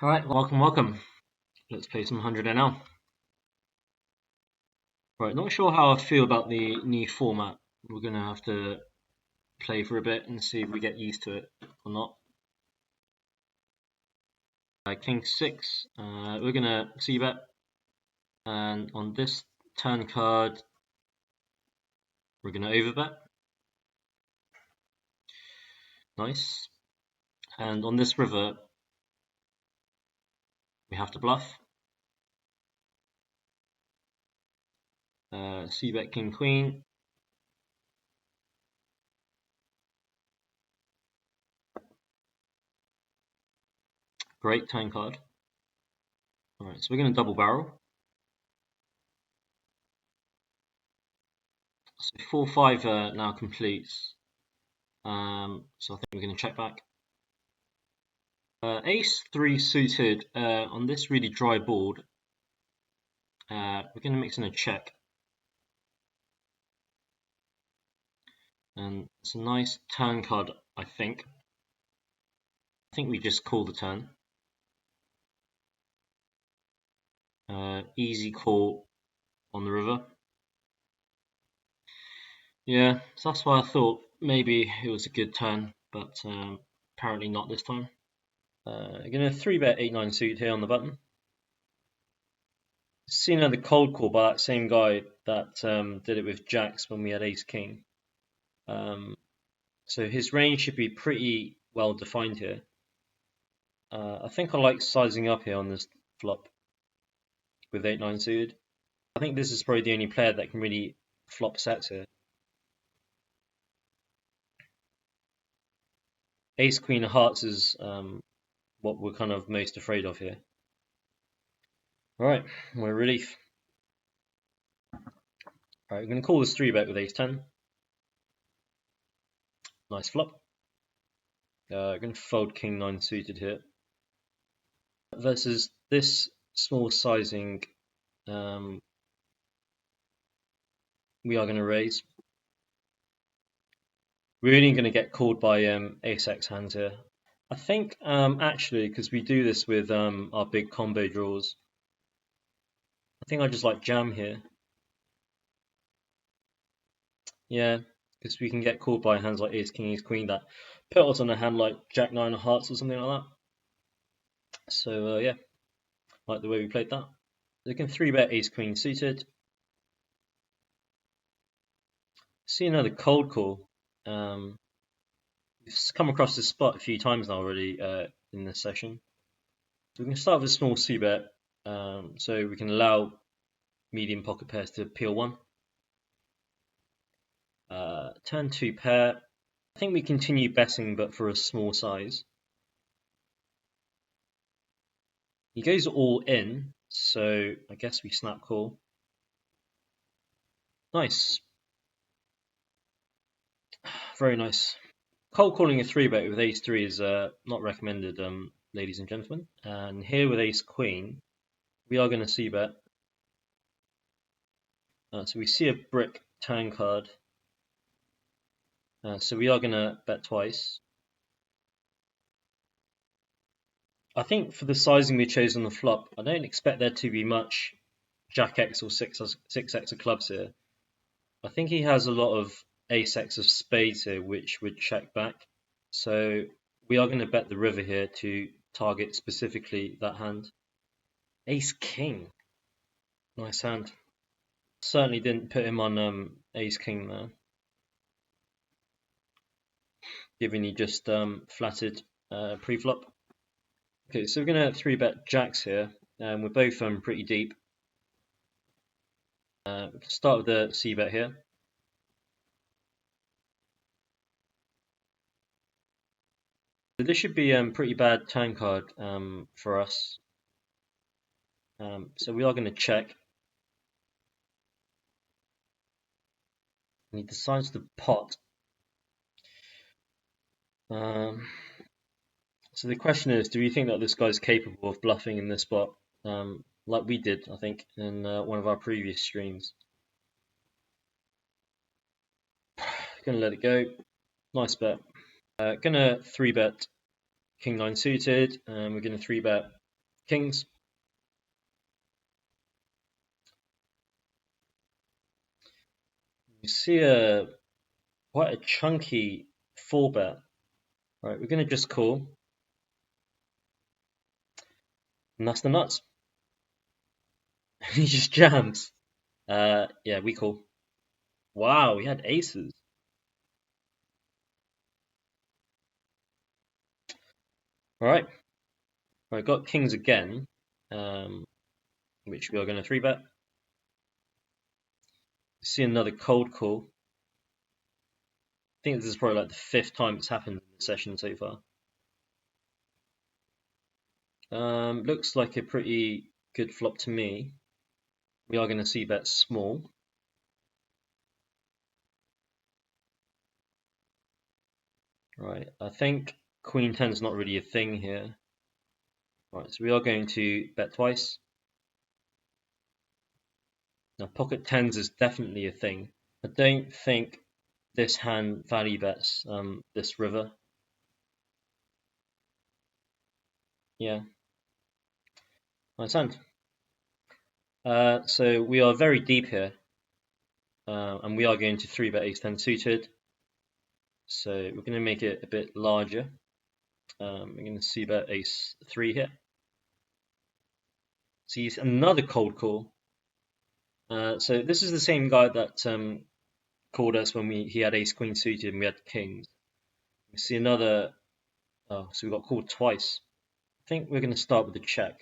Alright, welcome. Let's play some 100 NL. Right, not sure how I feel about the new format. We're going to have to play for a bit and see if we get used to it or not. King 6, we're going to c-bet, and on this turn card, we're going to overbet. Nice. And on this river, we have to bluff. C-bet King Queen. Great turn card. Alright, so we're going to double barrel. So 4-5 now completes. So I think we're going to check back. Ace 3 suited on this really dry board. We're going to mix in a check. And it's a nice turn card, I think. I think we just call the turn. Easy call on the river. Yeah, so that's why I thought maybe it was a good turn, but apparently not this time. I'm going to 3-bet 8-9 suit here on the button. Seen another cold call by that same guy that did it with jacks when we had ace king. So his range should be pretty well defined here. I think I like sizing up here on this flop with 8-9 suited. I think this is probably the only player that can really flop sets here. Ace Queen of Hearts is what we're kind of most afraid of here. Alright, we're relief. Alright, we're going to call this 3-bet with ace 10. Nice flop. We're going to fold king 9 suited here. Versus this small sizing, we are going to raise. We're only going to get called by ace-x hands here. I think actually, because we do this with our big combo draws, I think I just like jam here. Yeah, because we can get called by hands like ace king, ace queen that put us on a hand like jack 9 of hearts or something like that. So yeah, like the way we played that. We can 3-bet ace queen suited. See another cold call. We've come across this spot a few times now already in this session. So we can start with a small c-bet, so we can allow medium pocket pairs to peel 1. Turn 2 pair. I think we continue betting, but for a small size. He goes all in, so I guess we snap call. Nice. Very nice. Cold calling a 3-bet with ace 3 is not recommended, ladies and gentlemen. And here with ace queen, we are going to c-bet. So we see a brick turn card. So we are going to bet twice. I think for the sizing we chose on the flop, I don't expect there to be much jack x or 6x of clubs here. I think he has a lot of ace x of spades here, which would check back. So we are going to bet the river here to target specifically that hand. Ace king. Nice hand. Certainly didn't put him on ace king there. Given he just flatted pre-flop. Okay, so we're going to 3-bet jacks here. We're both pretty deep. We can start with the c-bet here. So this should be a pretty bad turn card for us. So we are going to check. And he decides to pot. So the question is, do we think that this guy's capable of bluffing in this spot, like we did, I think, in one of our previous streams? Gonna let it go. Nice bet. Gonna 3-bet king 9 suited, and we're gonna 3-bet Kings. You see quite a chunky 4-bet. Right, we're going to just call. And that's the nuts. He just jams. Yeah, we call. Wow, we had aces. All right. I got kings again, which we are going to 3-bet. See another cold call. I think this is probably like the 5th time it's happened in the session so far. Looks like a pretty good flop to me. We are going to see bet small. Right, I think Queen 10 is not really a thing here. Right, so we are going to bet twice. Now pocket 10s is definitely a thing. I don't think this hand value bets this river. Yeah, nice hand. So we are very deep here, and we are going to 3-bet ace 10 suited. So we're going to make it a bit larger. We're going to see bet ace 3 here. Sees another cold call. So this is the same guy that called us when he had ace queen suited and we had kings. We see another. Oh, so we got called twice. I think we're going to start with a check.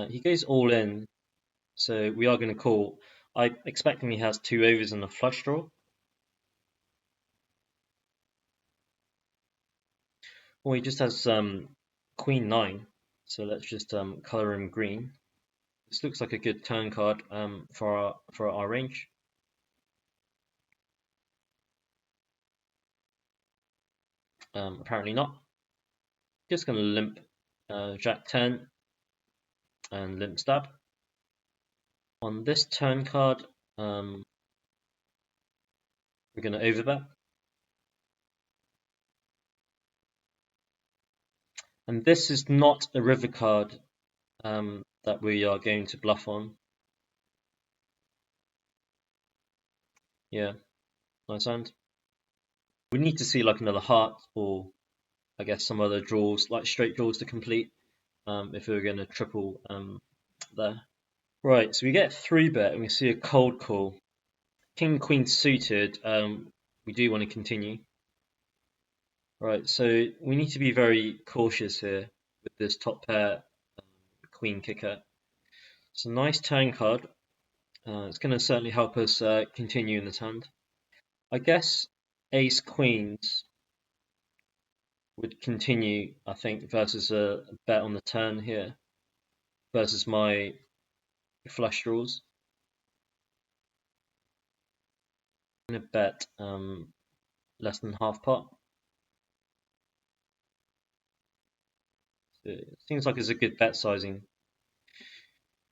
He goes all in, so we are going to call. I expect him he has 2 overs and a flush draw. Well, he just has queen 9, so let's just color him green. This looks like a good turn card for our range. Apparently not. Just going to limp Jack 10 and limp stab. On this turn card, we're going to overbet. And this is not a river card that we are going to bluff on. Yeah, nice hand. We need to see like another heart or I guess some other draws, like straight draws to complete if we were going to triple there. Right, so we get 3-bet and we see a cold call. King Queen suited, we do want to continue. Right, so we need to be very cautious here with this top pair Queen kicker. It's a nice turn card. It's going to certainly help us continue in this hand. I guess Ace Queens would continue, I think, versus a bet on the turn here versus my flush draws. I'm going to bet less than half pot. So it seems like it's a good bet sizing.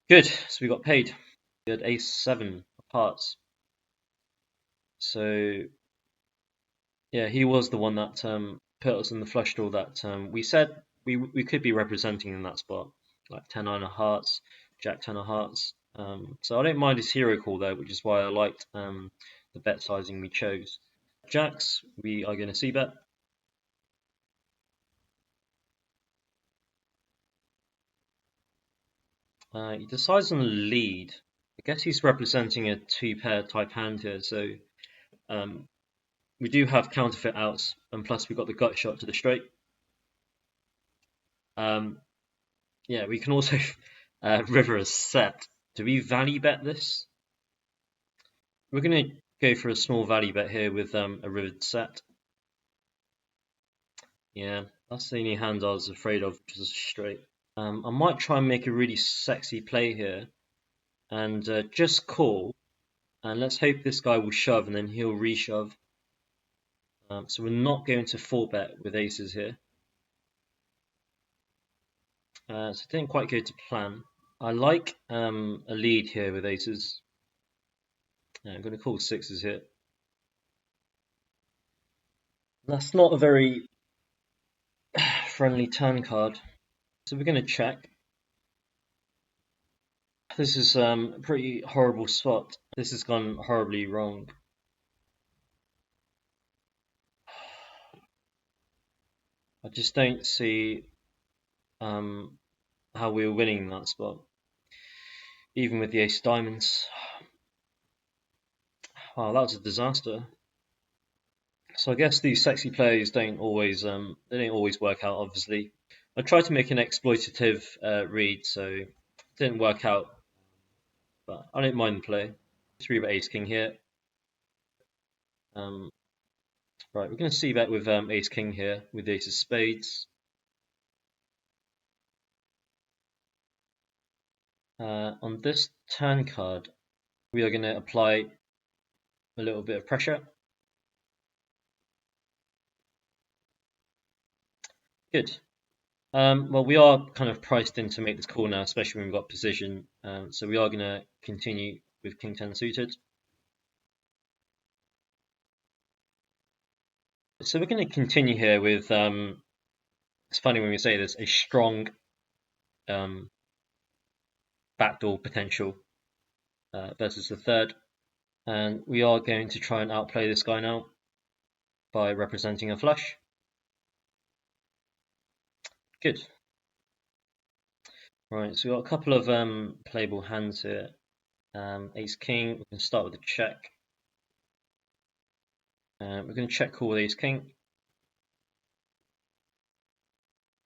Good, so we got paid. We had ace 7 of hearts. So yeah, he was the one that put us in the flush draw that we said we could be representing in that spot, like 10-9 of hearts, Jack 10 of hearts. So I don't mind his hero call though, which is why I liked the bet sizing we chose. Jacks, we are going to see bet. He decides on the lead. I guess he's representing a 2-pair type hand here, so we do have counterfeit outs, and plus we got the gut shot to the straight. Yeah, we can also river a set. Do we value bet this? We're going to go for a small value bet here with a rivered set. Yeah, that's the only hand I was afraid of, just straight. I might try and make a really sexy play here and just call. And let's hope this guy will shove and then he'll reshove. So we're not going to 4-bet with aces here. So it didn't quite go to plan. I like a lead here with aces. I'm going to call 6s here. That's not a very friendly turn card. So we're going to check. This is a pretty horrible spot. This has gone horribly wrong. I just don't see how we were winning that spot, even with the ace diamonds. Wow, that was a disaster. So I guess these sexy plays don't always work out. Obviously, I tried to make an exploitative read, so it didn't work out. But I don't mind the play. 3-bet ace king here. Right, we're going to see bet with ace king here with the ace of spades. On this turn card, we are going to apply a little bit of pressure. Good. Well, we are kind of priced in to make this call now, especially when we've got position. So we are going to continue with king 10 suited. So we're going to continue here with, it's funny when we say this, a strong backdoor potential versus the third. And we are going to try and outplay this guy now by representing a flush. Good. Right, so we've got a couple of playable hands here. Ace king, we can start with a check. We're going to check call with ace king.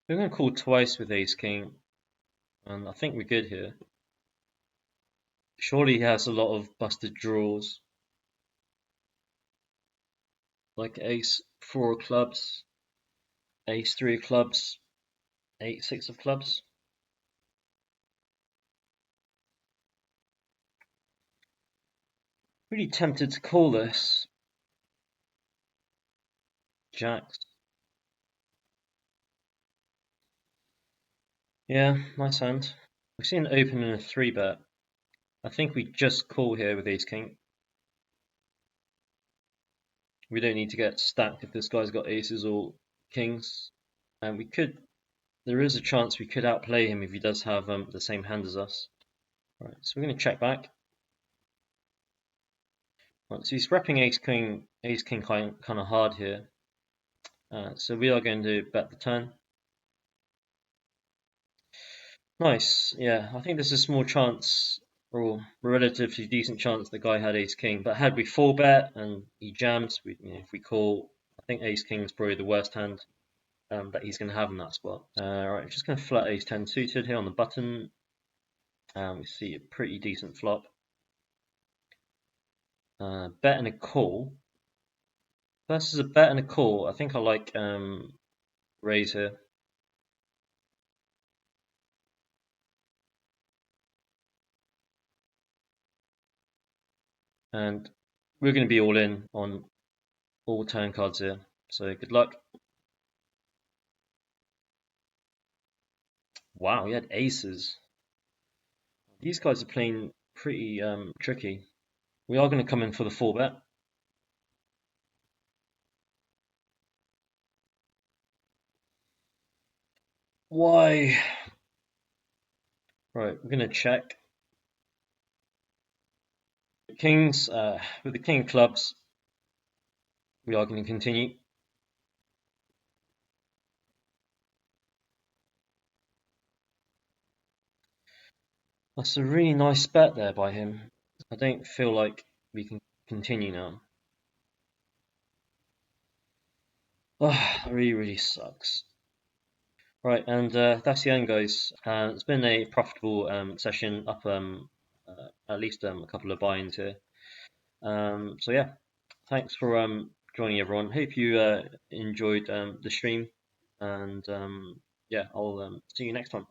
We're going to call twice with ace king, and I think we're good here. Surely he has a lot of busted draws, like ace 4 of clubs, ace 3 of clubs, 8-6 of clubs. Really tempted to call this. Jacks. Yeah, nice hand. We've seen an open and a 3-bet. I think we just call here with ace king. We don't need to get stacked if this guy's got aces or kings. And we could, there is a chance we could outplay him if he does have the same hand as us. Right, so we're going to check back. Right, so he's repping ace king kind of hard here. So we are going to bet the turn. Nice, yeah. I think there's a small chance, or a relatively decent chance, the guy had ace king. But had we 4-bet and he jammed, if we call, I think ace king is probably the worst hand that he's going to have in that spot. Right, I'm just going to flat ace 10 suited here on the button. We see a pretty decent flop. Bet and a call. Versus a bet and a call, I think I like raise here. And we're going to be all in on all turn cards here. So good luck. Wow, he had aces. These guys are playing pretty tricky. We are going to come in for the 4-bet. Why? Right, we're going to check. Kings, with the king of clubs, we are going to continue. That's a really nice bet there by him. I don't feel like we can continue now. Oh, it really sucks. Right, and that's the end, guys. It's been a profitable session, up at least a couple of buy-ins here. So yeah, thanks for joining everyone. Hope you enjoyed the stream, and yeah, I'll see you next time.